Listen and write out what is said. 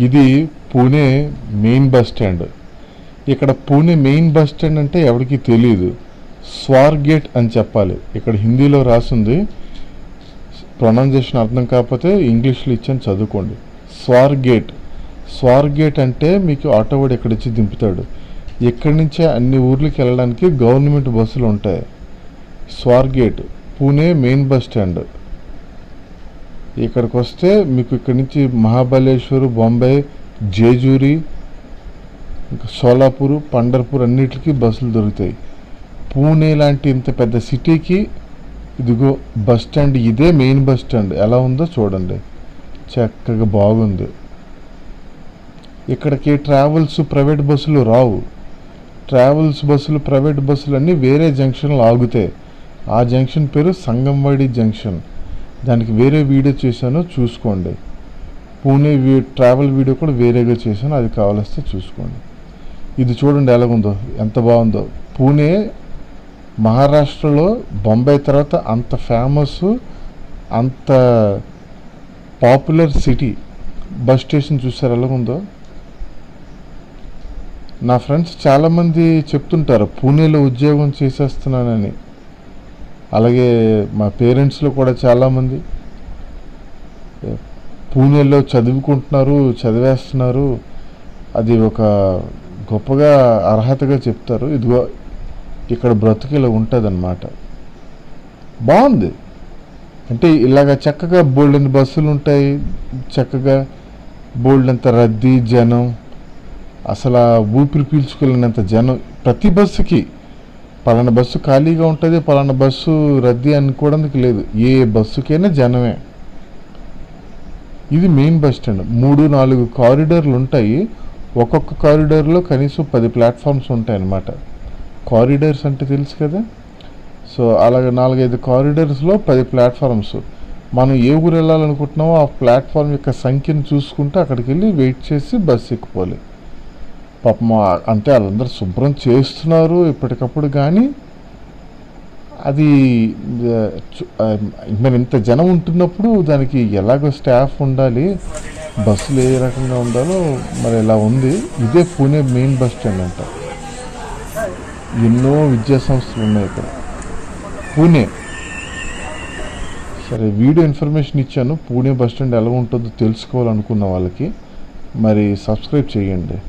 ఇది Pune main bus stand. ఇక్కడ Pune main bus stand అంటే ఎవరికి తెలియదు, స్వార్గేట్ అని చెప్పాలి. ఇక్కడ హిందీలో రాసింది, ప్రొనౌన్సియేషన్ అర్థం కాకపోతే ఇంగ్లీష్లో ఇచ్చాను, చదువుకోండి. స్వార్గేట్. స్వార్గేట్ అంటే మీకు ఆటో వాడు ఇక్కడ ఇచ్చి దింపుతాడు. ఇక్కడి నుంచే అన్ని ఊర్లకి వెళ్ళడానికి గవర్నమెంట్ బస్సులు ఉంటాయి. స్వార్గేట్ పూణే మెయిన్ బస్ స్టాండ్. ఇక్కడికి వస్తే మీకు ఇక్కడి నుంచి మహాబలేశ్వర్, బొంబాయి, జేజూరి, ఇంకా సోలాపూర్, పండర్పూర్ అన్నిటికీ బస్సులు దొరుకుతాయి. పూణే లాంటి ఇంత పెద్ద సిటీకి ఇదిగో బస్ స్టాండ్, ఇదే మెయిన్ బస్ స్టాండ్. ఎలా ఉందో చూడండి, చక్కగా బాగుంది. ఇక్కడికి ట్రావెల్స్, ప్రైవేట్ బస్సులు రావు. ట్రావెల్స్ బస్సులు, ప్రైవేట్ బస్సులు అన్నీ వేరే జంక్షన్లో ఆగుతాయి. ఆ జంక్షన్ పేరు సంగంవాడి జంక్షన్. దానికి వేరే వీడియో చేశాను, చూసుకోండి. పూణే ట్రావెల్ వీడియో కూడా వేరేగా చేశాను, అది కావాలిస్తే చూసుకోండి. ఇది చూడండి ఎలాగుందో, ఎంత బాగుందో. పూణే మహారాష్ట్రలో బొంబాయి తర్వాత అంత ఫేమస్, అంత పాపులర్ సిటీ. బస్ స్టేషన్ చూసారు ఎలాగుందో. నా ఫ్రెండ్స్ చాలామంది చెప్తుంటారు పూణేలో ఉద్యోగం చేసేస్తున్నానని. అలాగే మా పేరెంట్స్లో కూడా చాలామంది పూణేలో చదువుకుంటున్నారు, చదివేస్తున్నారు. అది ఒక గొప్పగా అర్హతగా చెప్తారు. ఇదిగో ఇక్కడ బ్రతుకులో ఉంటుంది అన్నమాట. బాగుంది. అంటే ఇలాగ చక్కగా బోల్డెన్ బస్సులు ఉంటాయి, చక్కగా బోల్డెంత రద్దీ, జనం, అసలు ఊపిరి పీల్చుకోలేనంత జనం. ప్రతి బస్సుకి పలానా బస్సు ఖాళీగా ఉంటుంది, పలానా బస్సు రద్దీ అనుకోవడానికి లేదు. ఏ బస్సుకైనా జనమే. ఇది మెయిన్ బస్ స్టాండ్. 3-4 కారిడార్లు ఉంటాయి. ఒక్కొక్క కారిడార్లో కనీసం 10 ప్లాట్ఫామ్స్ ఉంటాయి అన్నమాట. కారిడార్స్ అంటే తెలుసు కదా. సో అలాగే 4-5 కారిడార్స్లో 10 ప్లాట్ఫామ్స్. మనం ఏ ఊరు వెళ్ళాలనుకుంటున్నామో ఆ ప్లాట్ఫామ్ యొక్క సంఖ్యను చూసుకుంటూ అక్కడికి వెళ్ళి వెయిట్ చేసి బస్సు ఎక్కిపోవాలి. పాపం అంటే వాళ్ళందరూ శుభ్రం చేస్తున్నారు ఎప్పటికప్పుడు, కానీ అది మరి ఇంత జనం ఉంటున్నప్పుడు దానికి ఎలాగో స్టాఫ్ ఉండాలి, బస్సులు ఏ రకంగా ఉండాలో మరి ఇలా ఉంది. ఇదే పూణే మెయిన్ బస్ స్టాండ్ అంట. ఎన్నో విద్యా సంస్థలు ఉన్నాయి ఇక్కడ పూణే. సరే, వీడియో ఇన్ఫర్మేషన్ ఇచ్చాను. పూణే బస్ స్టాండ్ ఎలా ఉంటుందో తెలుసుకోవాలనుకున్న వాళ్ళకి మరి సబ్స్క్రైబ్ చేయండి.